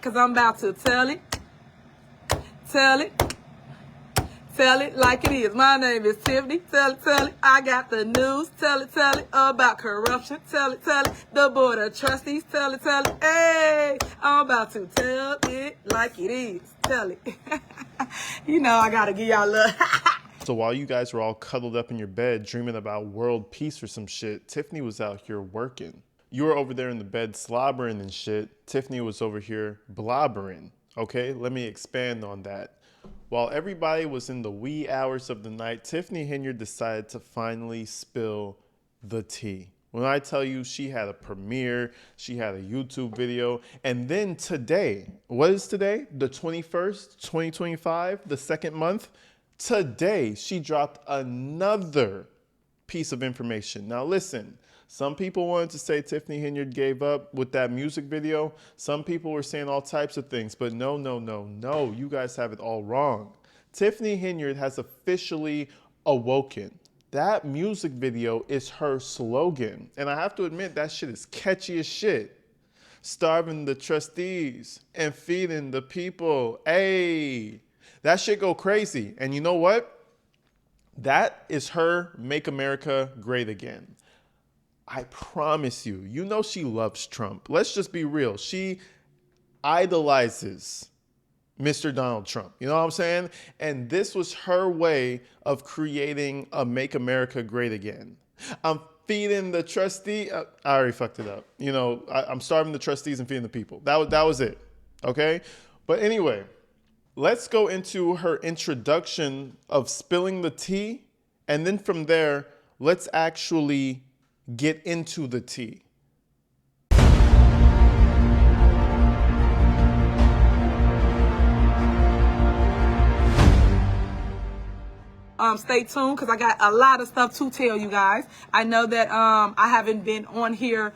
Cause I'm about to tell it like it is. My name is Tiffany. Tell it. I got the news. Tell it about corruption. Tell it. The board of trustees. Tell it. Hey, I'm about to tell it like it is. Tell it. You know I gotta give y'all love. So while you guys were all cuddled up in your bed dreaming about world peace or some shit, Tiffany was out here working. You were over there in the bed slobbering and shit. Tiffany was over here blobbering. Okay, let me expand on that. While everybody was in the wee hours of the night, Tiffany Henyard decided to finally spill the tea. When I tell you she had a premiere, she had a YouTube video, and then today, what is today? The 21st, 2025, the second month? Today, she dropped another piece of information. Now listen, some people wanted to say Tiffany Henyard gave up with that music video. Some people were saying all types of things, but no, you guys have it all wrong. Tiffany Henyard has officially awoken. That music video is her slogan. And I have to admit, that shit is catchy as shit. Starving the trustees and feeding the people. Hey, that shit go crazy. And you know what? That is her Make America Great Again. I promise you, you know she loves Trump. Let's just be real. She idolizes Mr. Donald Trump. You know what I'm saying? And this was her way of creating a Make America Great Again. I'm feeding the trustee. I already fucked it up. You know, I'm starving the trustees and feeding the people. That was it. Okay? But anyway, let's go into her introduction of spilling the tea. And then from there, let's actually get into the tea. Stay tuned because I got a lot of stuff to tell you guys. I know that I haven't been on here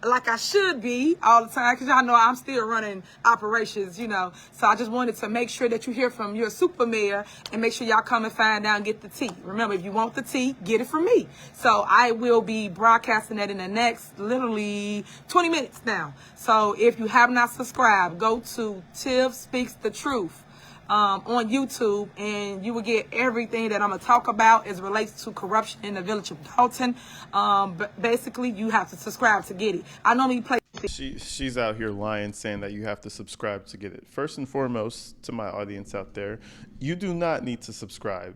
like I should be all the time because y'all know I'm still running operations, you know. So I just wanted to make sure that you hear from your super mayor and make sure y'all come and find out and get the tea. Remember, if you want the tea, get it from me. So I will be broadcasting that in the next literally 20 minutes now. So if you have not subscribed, go to Tiff Speaks the Truth on YouTube, and you will get everything that I'm going to talk about as it relates to corruption in the village of Dalton. But basically, you have to subscribe to get it. I normally play... She's out here lying, saying that you have to subscribe to get it. First and foremost, to my audience out there, you do not need to subscribe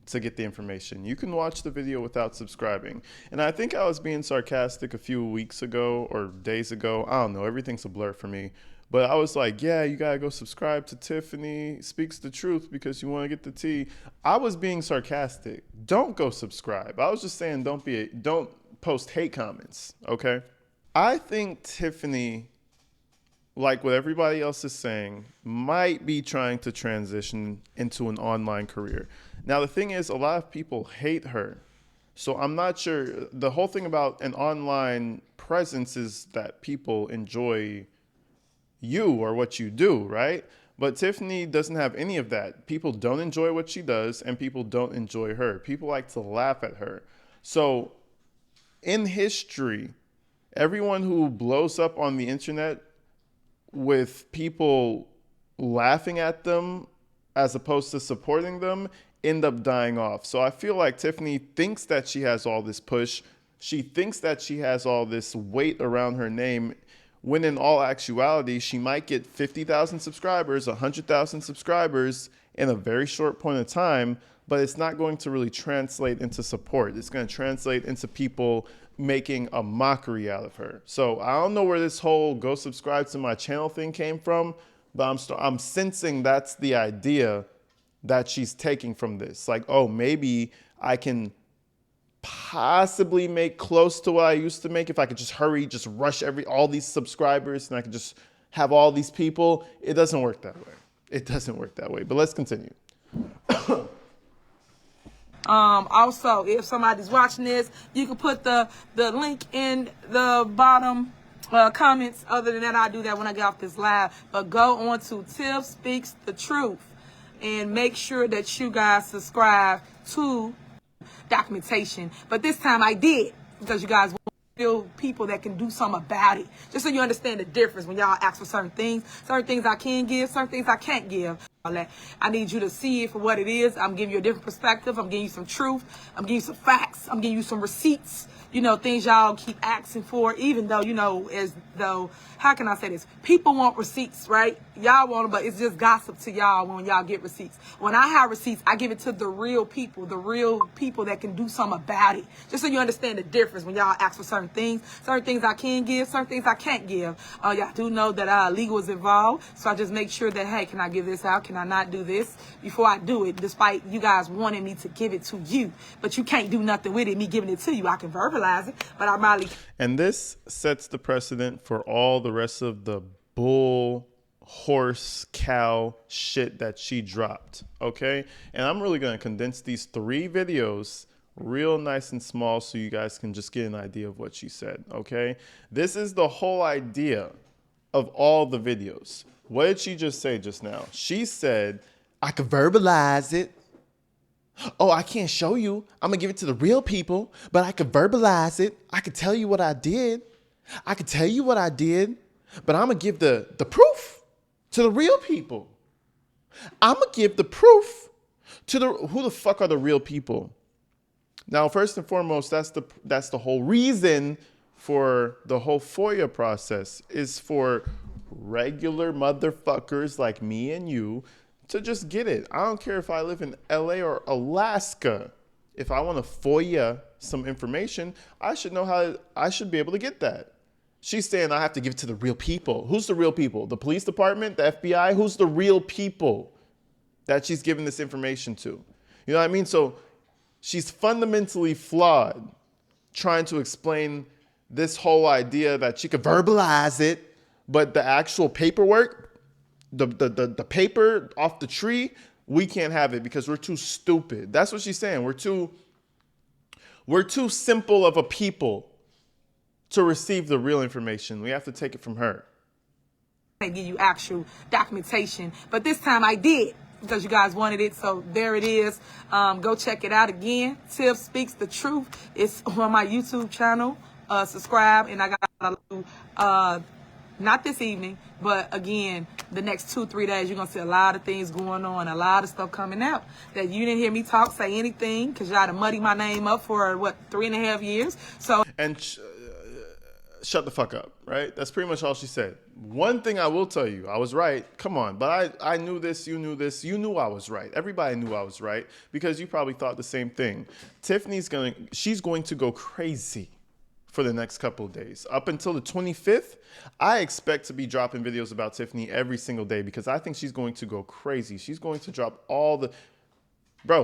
to get the information. You can watch the video without subscribing. And I think I was being sarcastic a few weeks ago or days ago. I don't know. Everything's a blur for me. But I was like, yeah, you got to go subscribe to Tiffany Speaks the Truth because you want to get the tea. I was being sarcastic. Don't go subscribe. I was just saying don't post hate comments, okay? I think Tiffany, like what everybody else is saying, might be trying to transition into an online career. Now, the thing is, a lot of people hate her. So I'm not sure. The whole thing about an online presence is that people enjoy you or what you do, right? But Tiffany doesn't have any of that. People don't enjoy what she does, and people don't enjoy her. People like to laugh at her. So in history, everyone who blows up on the internet with people laughing at them as opposed to supporting them end up dying off. So I feel like Tiffany thinks that she has all this push. She thinks that she has all this weight around her name, when in all actuality, she might get 50,000 subscribers, 100,000 subscribers in a very short point of time, but it's not going to really translate into support. It's going to translate into people making a mockery out of her. So I don't know where this whole go subscribe to my channel thing came from, but I'm sensing that's the idea that she's taking from this. Like, oh, maybe I can possibly make close to what I used to make if I could just rush all these subscribers and I could just have all these people. It doesn't work that way. It doesn't work that way. But let's continue. Also, if somebody's watching this, you can put the link in the bottom comments. Other than that, I do that when I get off this live. But go on to Tiff Speaks the Truth and make sure that you guys subscribe to documentation. But this time I did, because you guys want real people that can do something about it. Just so you understand the difference when y'all ask for certain things. Certain things I can give, certain things I can't give. I need you to see it for what it is. I'm giving you a different perspective. I'm giving you some truth. I'm giving you some facts. I'm giving you some receipts. You know, things y'all keep asking for, even though, you know, as though, how can I say this? People want receipts, right? Y'all want them, but it's just gossip to y'all when y'all get receipts. When I have receipts, I give it to the real people that can do something about it. Just so you understand the difference when y'all ask for certain things I can give, certain things I can't give. Y'all do know that legal is involved, so I just make sure that, hey, can I give this out? Can I not do this before I do it? Despite you guys wanting me to give it to you, but you can't do nothing with it. Me giving it to you, I can verbalize it, but I probably. And this sets the precedent for all the rest of the bull, horse, cow shit that she dropped. Okay. And I'm really going to condense these 3 videos real nice and small so you guys can just get an idea of what she said. Okay. This is the whole idea of all the videos. What did she just say just now? She said, I could verbalize it. Oh, I can't show you. I'm going to give it to the real people, but I could verbalize it. I could tell you what I did. I could tell you what I did, but I'm going to give the proof to the real people. I'm going to give the proof to who the fuck are the real people? Now, first and foremost, that's the whole reason for the whole FOIA process is for regular motherfuckers like me and you to just get it. I don't care if I live in LA or Alaska. If I want to FOIA some information, I should know how I should be able to get that. She's saying I have to give it to the real people. Who's the real people? The police department, the FBI? Who's the real people that she's giving this information to? You know what I mean? So she's fundamentally flawed trying to explain this whole idea that she could verbalize it, but the actual paperwork, the paper off the tree, we can't have it because we're too stupid. That's what she's saying. We're too simple of a people to receive the real information. We have to take it from her. I give you actual documentation, but this time I did because you guys wanted it. So there it is. Go check it out again. Tiff Speaks the Truth. It's on my YouTube channel. Subscribe, and I got not this evening, but again, the next 2-3 days, you're going to see a lot of things going on, a lot of stuff coming out that you didn't hear me say anything because y'all to muddy my name up for, 3.5 years. So, and shut the fuck up, right? That's pretty much all she said. One thing I will tell you, I was right. Come on. But I knew this, you knew this. You knew I was right. Everybody knew I was right because you probably thought the same thing. She's going to go crazy for the next couple of days. Up until the 25th, I expect to be dropping videos about Tiffany every single day because I think she's going to go crazy. She's going to drop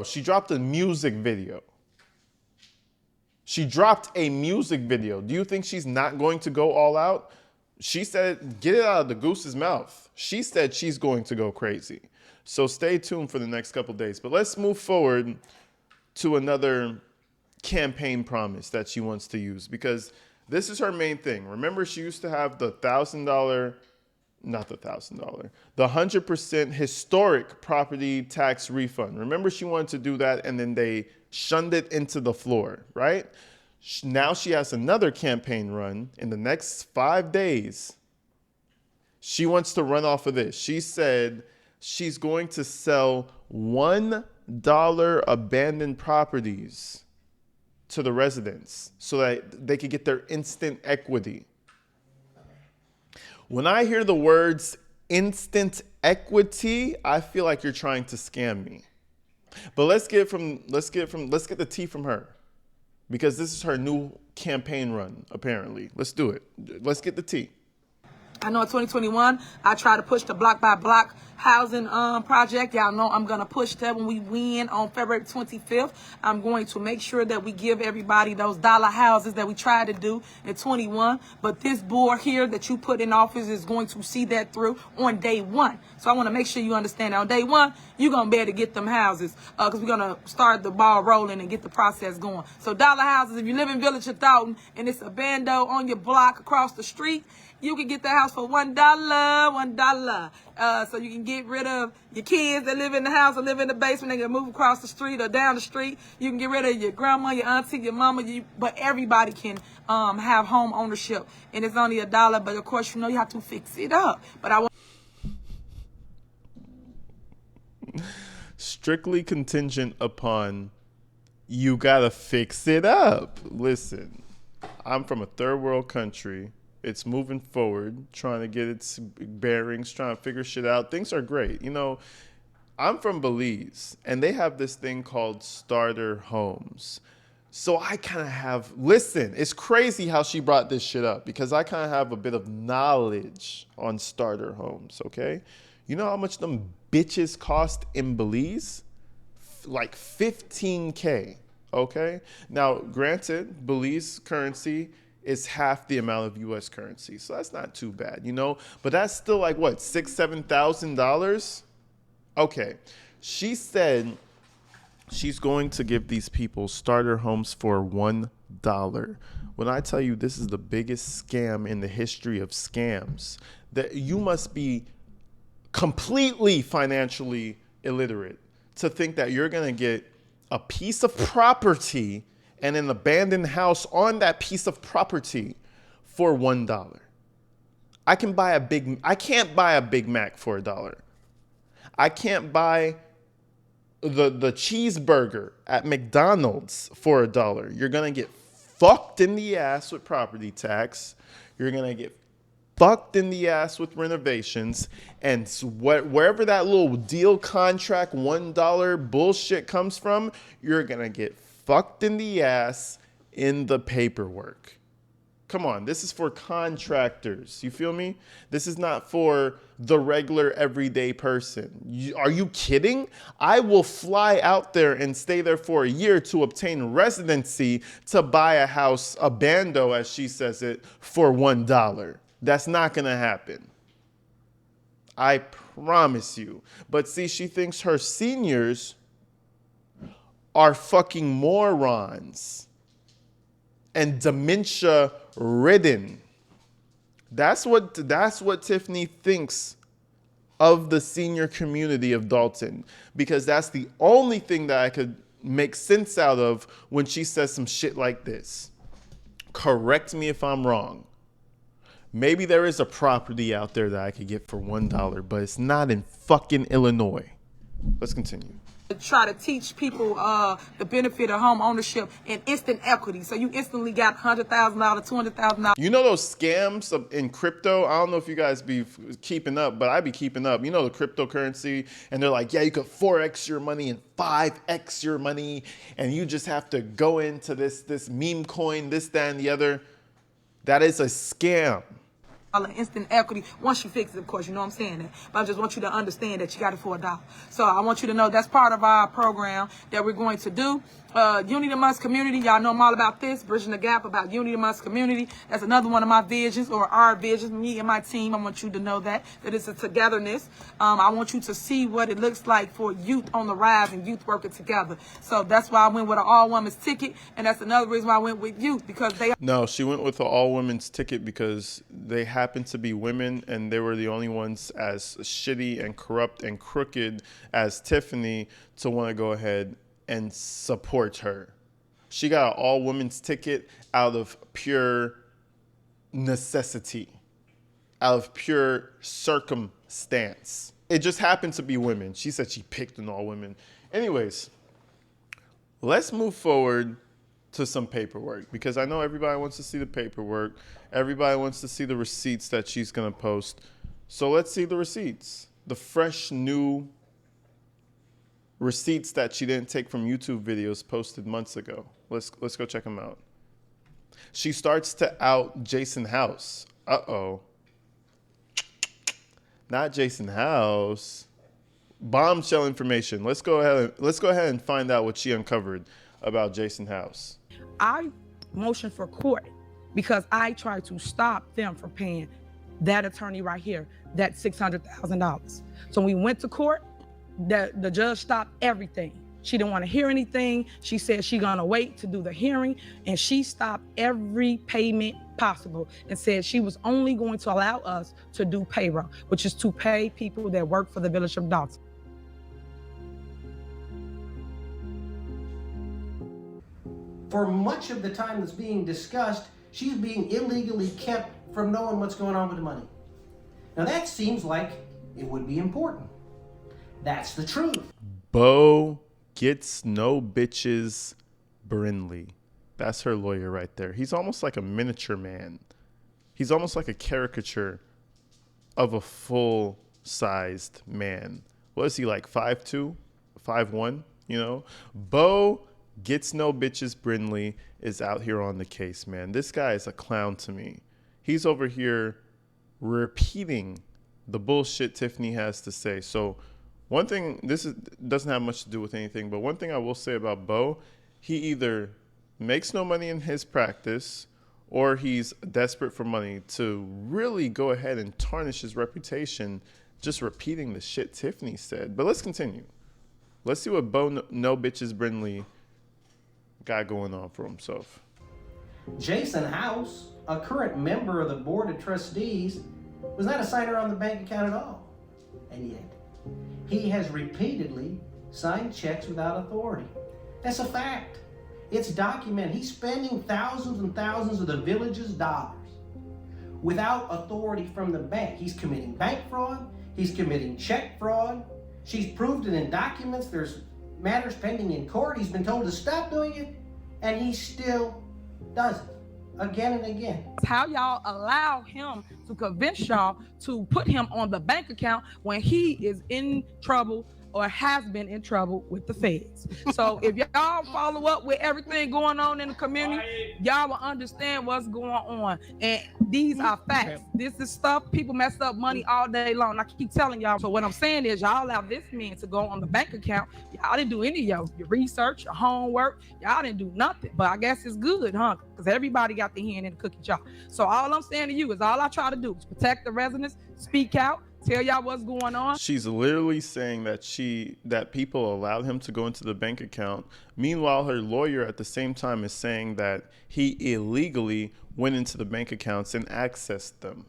she dropped a music video. She dropped a music video. Do you think she's not going to go all out? She said, get it out of the goose's mouth. She said she's going to go crazy. So stay tuned for the next couple of days. But let's move forward to another campaign promise that she wants to use because this is her main thing. Remember, she used to have the $1,000, not the $1,000, the 100% historic property tax refund. Remember, she wanted to do that and then they shunned it into the floor, right? Now she has another campaign run in the next 5 days. She wants to run off of this. She said she's going to sell $1 abandoned properties to the residents so that they could get their instant equity. When I hear the words instant equity, I feel like you're trying to scam me. But let's get the tea from her because this is her new campaign run, apparently. Let's do it. Let's get the tea. I know in 2021, I try to push the block by block housing project. Y'all know I'm going to push that when we win on February 25th. I'm going to make sure that we give everybody those dollar houses that we tried to do in 21. But this board here that you put in office is going to see that through on day one. So I want to make sure you understand that on day one, you're going to be able to get them houses because we're going to start the ball rolling and get the process going. So dollar houses, if you live in Village of Thornton and it's a bando on your block across the street, You can get the house for $1, $1. So you can get rid of your kids that live in the house or live in the basement. They can move across the street or down the street. You can get rid of your grandma, your auntie, your mama. But everybody can have home ownership, and it's only $1. But of course, you know, you have to fix it up. But I want strictly contingent upon you gotta fix it up. Listen, I'm from a third world country. It's moving forward, trying to get its bearings, trying to figure shit out. Things are great. You know, I'm from Belize, and they have this thing called starter homes. So I kind of have, listen, it's crazy how she brought this shit up, because I kind of have a bit of knowledge on starter homes, okay? You know how much them bitches cost in Belize? Like 15K, okay? Now, granted, Belize currency is half the amount of US currency, so that's not too bad, you know? But that's still like, what, $6,000, $7,000? Okay, she said she's going to give these people starter homes for $1. When I tell you this is the biggest scam in the history of scams, that you must be completely financially illiterate to think that you're going to get a piece of property and an abandoned house on that piece of property for $1. I can't buy a Big Mac for $1. I can't buy the cheeseburger at McDonald's for $1. You're going to get fucked in the ass with property tax. You're going to get fucked in the ass with renovations, and wherever that little deal contract $1 bullshit comes from, you're gonna get fucked in the ass in the paperwork. Come on, this is for contractors. You feel me? This is not for the regular everyday person. Are you kidding? I will fly out there and stay there for a year to obtain residency to buy a house, a bando as she says it, for $1. That's not going to happen. I promise you. But see, she thinks her seniors are fucking morons and dementia ridden. That's what Tiffany thinks of the senior community of Dalton, because that's the only thing that I could make sense out of when she says some shit like this. Correct me if I'm wrong. Maybe there is a property out there that I could get for $1, but it's not in fucking Illinois. Let's continue. Try to teach people the benefit of home ownership and instant equity. So you instantly got $100,000, $200,000. You know those scams in crypto? I don't know if you guys be keeping up, but I be keeping up. You know the cryptocurrency, and they're like, yeah, you could 4x your money and 5x your money, and you just have to go into this meme coin, this, that, and the other. That is a scam. Instant equity once you fix it, of course, you know what I'm saying that. But I just want you to understand that you got it for $1. So I want you to know that's part of our program that we're going to do. Unity amongst community, y'all know I'm all about this, bridging the gap about unity amongst community. That's another one of my visions, or our visions, me and my team. I want you to know that it's a togetherness. I want you to see what it looks like for youth on the rise and youth working together. So that's why I went with an all-women's ticket, and that's another reason why I went with youth, because they... No, she went with an all-women's ticket because they happened to be women, and they were the only ones as shitty and corrupt and crooked as Tiffany to want to go ahead and support her. She got an all-women's ticket out of pure necessity, out of pure circumstance. It just happened to be women. She said she picked an all-women. Anyways, let's move forward to some paperwork, because I know everybody wants to see the paperwork. Everybody wants to see the receipts that she's going to post. So let's see the receipts. The fresh, new receipts that she didn't take from YouTube videos posted months ago. Let's go check them out. She starts to out Jason House. Uh-oh. Not Jason House. Bombshell information. Let's go ahead and find out what she uncovered about Jason House. I motioned for court because I tried to stop them from paying that attorney right here that $600,000. So when we went to court, the judge stopped everything. She didn't want to hear anything. She said she gonna wait to do the hearing, and she stopped every payment possible and said she was only going to allow us to do payroll, which is to pay people that work for the Village of Dalton. For much of the time that's being discussed, she's being illegally kept from knowing what's going on with the money. Now that seems like it would be important. That's the truth. Bo gets no bitches Brinley. That's her lawyer right there. He's almost like a miniature man. He's almost like a caricature of a full-sized man. What is he, like 5'2", 5'1", you know? Bo gets no bitches Brinley is out here on the case, man. This guy is a clown to me. He's over here repeating the bullshit Tiffany has to say. So one thing, doesn't have much to do with anything, but one thing I will say about Bo, he either makes no money in his practice or he's desperate for money to really go ahead and tarnish his reputation just repeating the shit Tiffany said. But let's continue. Let's see what Bo no bitches Brinley got going on for himself. Jason House, a current member of the Board of Trustees, was not a signer on the bank account at all. And yet, he has repeatedly signed checks without authority. That's a fact. It's documented. He's spending thousands and thousands of the village's dollars without authority from the bank. He's committing bank fraud. He's committing check fraud. She's proved it in documents. There's matters pending in court. He's been told to stop doing it, and he still does it again and again. How y'all allow him to convince y'all to put him on the bank account when he is in trouble or has been in trouble with the feds? So if y'all follow up with everything going on in the community, y'all will understand what's going on. And these are facts. This is stuff, people mess up money all day long. I keep telling y'all. So what I'm saying is y'all allow this man to go on the bank account. Y'all didn't do any of your research, your homework. Y'all didn't do nothing. But I guess it's good, huh? Because everybody got their hand in the cookie jar. So all I'm saying to you is all I try to do is protect the residents, speak out, tell y'all what's going on. She's literally saying that people allowed him to go into the bank account. Meanwhile, her lawyer at the same time is saying that he illegally went into the bank accounts and accessed them.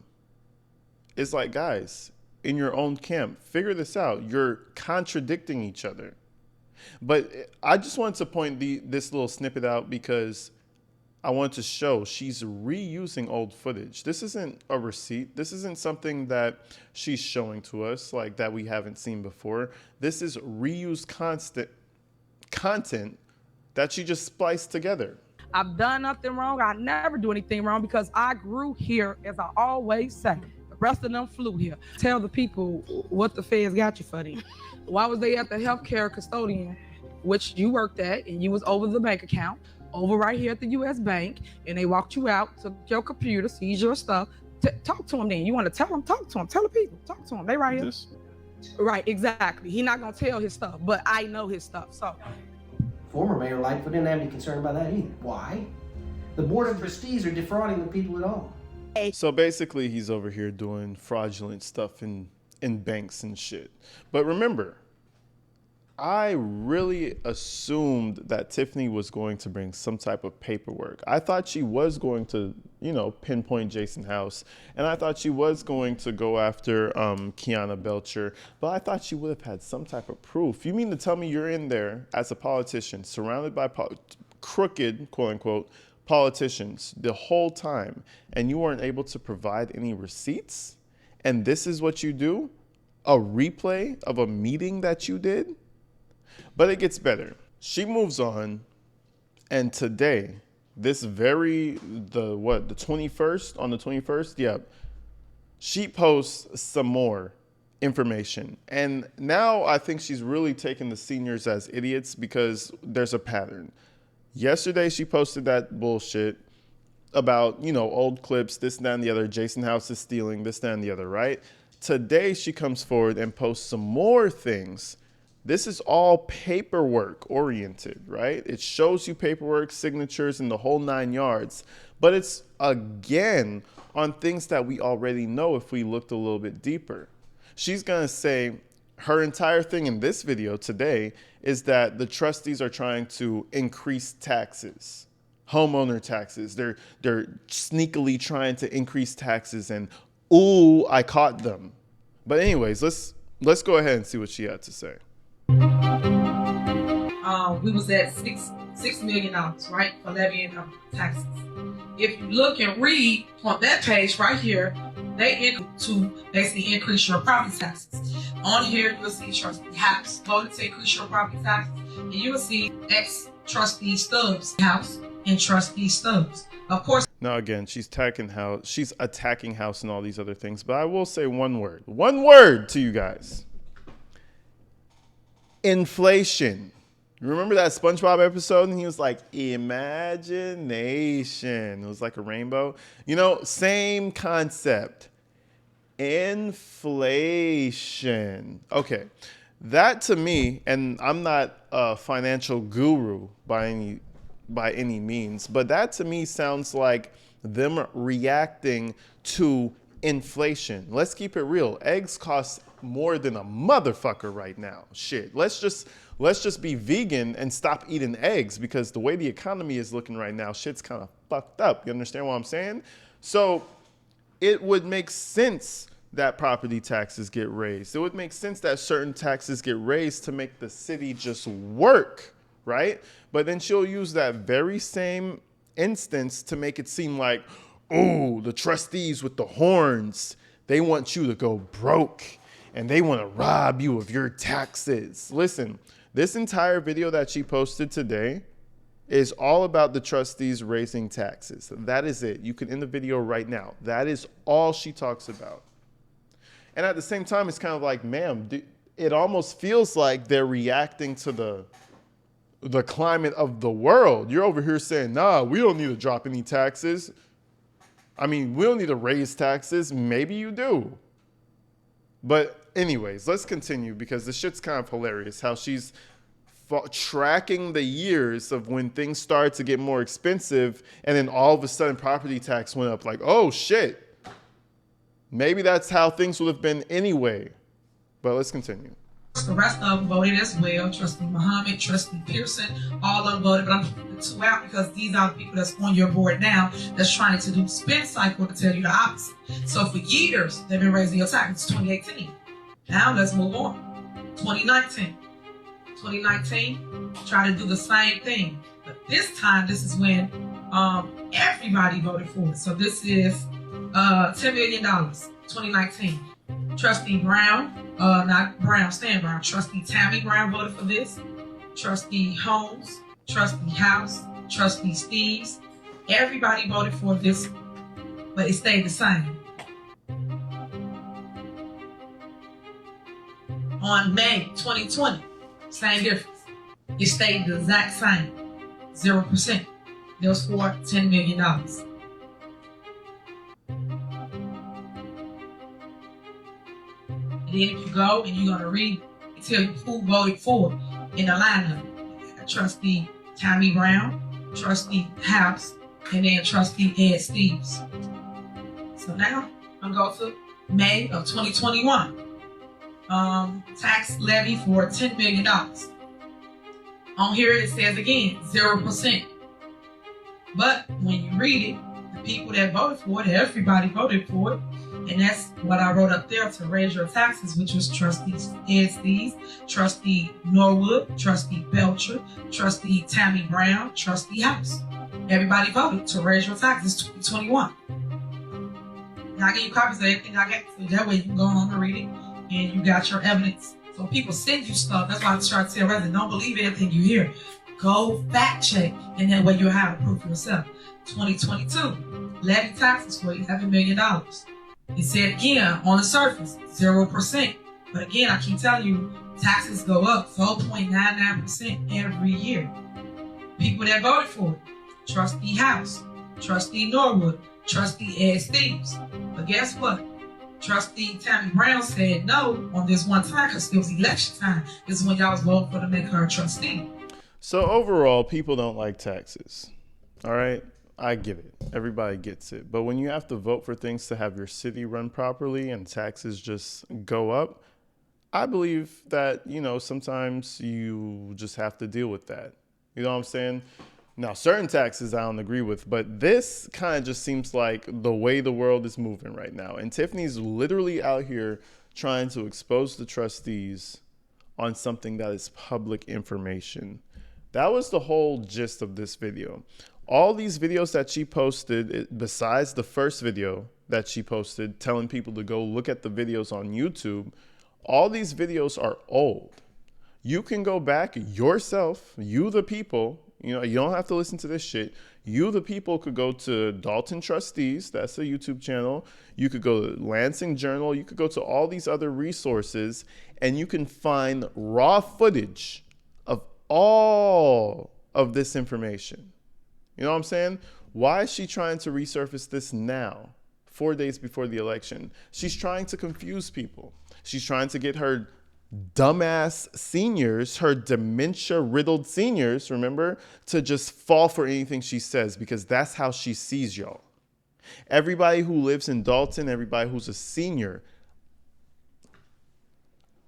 It's like, guys, in your own camp, figure this out. You're contradicting each other. But I just wanted to point this little snippet out because I want to show she's reusing old footage. This isn't a receipt. This isn't something that she's showing to us like that we haven't seen before. This is reused content that she just spliced together. I've done nothing wrong. I never do anything wrong because I grew here, as I always say. The rest of them flew here. Tell the people what the feds got you for them. Why was they at the healthcare custodian, which you worked at, and you was over the bank account, over right here at the U.S. Bank, and they walked you out, took your computer, seized your stuff. Talk to them then. You want to tell them? Talk to them. Tell the people. Talk to them. They right here. Right, exactly. He's not going to tell his stuff, but I know his stuff. So, Former Mayor Lightfoot didn't have any concern about that either. Why? The Board of Trustees are defrauding the people at all. So basically, he's over here doing fraudulent stuff in banks and shit. But remember, I really assumed that Tiffany was going to bring some type of paperwork. I thought she was going to, pinpoint Jason House, and I thought she was going to go after Kiana Belcher, but I thought she would have had some type of proof. You mean to tell me you're in there as a politician, surrounded by crooked, quote unquote, politicians the whole time, and you weren't able to provide any receipts? And this is what you do? A replay of a meeting that you did? But it gets better. She moves on, and today, the 21st, on the 21st, yeah, she posts some more information. And now I think she's really taking the seniors as idiots because there's a pattern. Yesterday, she posted that bullshit about, old clips, this, that, and the other. Jason House is stealing this, that, and the other, right? Today, she comes forward and posts some more things. This is all paperwork oriented, right? It shows you paperwork, signatures, and the whole 9 yards. But it's, again, on things that we already know if we looked a little bit deeper. She's going to say her entire thing in this video today is that the trustees are trying to increase taxes, homeowner taxes. They're sneakily trying to increase taxes, and ooh, I caught them. But anyways, let's go ahead and see what she had to say. We was at $6 million, right, for levying taxes. If you look and read on that page right here, they to basically increase your property taxes. On here, you'll see trustee House voted to increase your property taxes, and you will see ex-trustee Stubbs House and trustee Stubbs. Of course. Now again, she's attacking House and all these other things, but I will say one word to you guys. Inflation. Remember that SpongeBob episode? And he was like, imagination. It was like a rainbow. You know, same concept. Inflation. Okay. That to me, and I'm not a financial guru by any means, but that to me sounds like them reacting to inflation. Let's keep it real. Eggs cost more than a motherfucker right now. Shit. Let's just be vegan and stop eating eggs, because the way the economy is looking right now, shit's kind of fucked up. You understand what I'm saying? So it would make sense that property taxes get raised. It would make sense that certain taxes get raised to make the city just work, right? But then she'll use that very same instance to make it seem like, oh, the trustees with the horns, they want you to go broke and they want to rob you of your taxes. Listen, this entire video that she posted today is all about the trustees raising taxes. That is it. You can end the video right now. That is all she talks about. And at the same time, it's kind of like, ma'am, it almost feels like they're reacting to the climate of the world. You're over here saying, nah, we don't need to drop any taxes. I mean, we don't need to raise taxes. Maybe you do. But anyways, let's continue, because this shit's kind of hilarious how she's tracking the years of when things started to get more expensive, and then all of a sudden property tax went up. Like, oh shit. Maybe that's how things would have been anyway. But let's continue. The rest of them voted as well. Trustee Muhammad, Trustee Pearson, all of them voted, but I'm putting the two out because these are the people that's on your board now that's trying to do spin cycle to tell you the opposite. So for years, they've been raising your taxes. 2018. Now let's move on. 2019. 2019, try to do the same thing. But this time, this is when everybody voted for it. So this is $10 million, 2019. Trustee Brown, not Brown, Stan Brown. Trustee Tammy Brown voted for this. Trustee Holmes, Trustee House, Trustee Steves. Everybody voted for this, but it stayed the same. On May 2020, same difference. It stayed the exact same, 0%. It was for $10 million. And then if you go and you're going to read, it tell you who voted for in the lineup. Trustee Tammy Brown, Trustee House, and then Trustee Ed Steves. So now I'm going to go to May of 2021. Tax levy for $10 million. On here it says again, 0%. But when you read it, the people that voted for it, everybody voted for it. And that's what I wrote up there to raise your taxes, which was Trustee Ed Steves, Trustee Norwood, Trustee Belcher, Trustee Tammy Brown, Trustee House. Everybody voted to raise your taxes 2021. And I give you copies of everything I got, so that way you can go home and read it, and you got your evidence. So people send you stuff. That's why I try to tell residents, don't believe everything you hear. Go fact check, and that way you'll have proof yourself. 2022, levy taxes for $11 million. It said again, on the surface, 0%. But again, I keep telling you, taxes go up 4.99% every year. People that voted for it, Trustee House, Trustee Norwood, Trustee Ed Steves. But guess what? Trustee Tammy Brown said no on this one time because it was election time. This is when y'all was voting for to make her a trustee. So overall, people don't like taxes. All right? I get it. Everybody gets it. But when you have to vote for things to have your city run properly and taxes just go up, I believe that, sometimes you just have to deal with that. You know what I'm saying? Now, certain taxes I don't agree with, but this kind of just seems like the way the world is moving right now. And Tiffany's literally out here trying to expose the trustees on something that is public information. That was the whole gist of this video. All these videos that she posted, besides the first video that she posted telling people to go look at the videos on YouTube, all these videos are old. You can go back yourself, you the people, you don't have to listen to this shit. You the people could go to Dalton Trustees, that's a YouTube channel. You could go to Lansing Journal. You could go to all these other resources and you can find raw footage of all of this information. You know what I'm saying? Why is she trying to resurface this now, 4 days before the election? She's trying to confuse people. She's trying to get her dumbass seniors, her dementia-riddled seniors, remember, to just fall for anything she says, because that's how she sees y'all. Everybody who lives in Dalton, everybody who's a senior,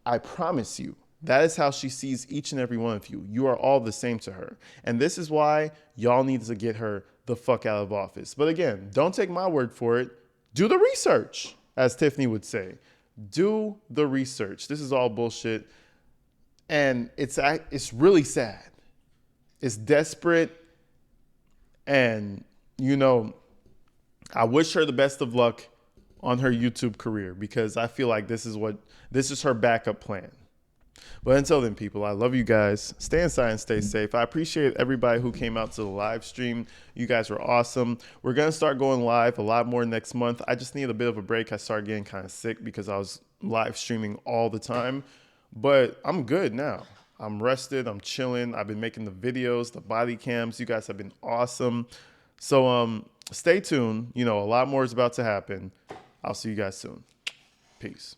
I promise you, that is how she sees each and every one of you. You are all the same to her. And this is why y'all need to get her the fuck out of office. But again, don't take my word for it. Do the research, as Tiffany would say. Do the research. This is all bullshit. And it's really sad. It's desperate. And, I wish her the best of luck on her YouTube career, because I feel like this is her backup plan. But until then, people, I love you guys. Stay inside and stay safe. I appreciate everybody who came out to the live stream. You guys were awesome. We're going to start going live a lot more next month. I just need a bit of a break. I started getting kind of sick because I was live streaming all the time. But I'm good now. I'm rested. I'm chilling. I've been making the videos, the body cams. You guys have been awesome. So stay tuned. A lot more is about to happen. I'll see you guys soon. Peace.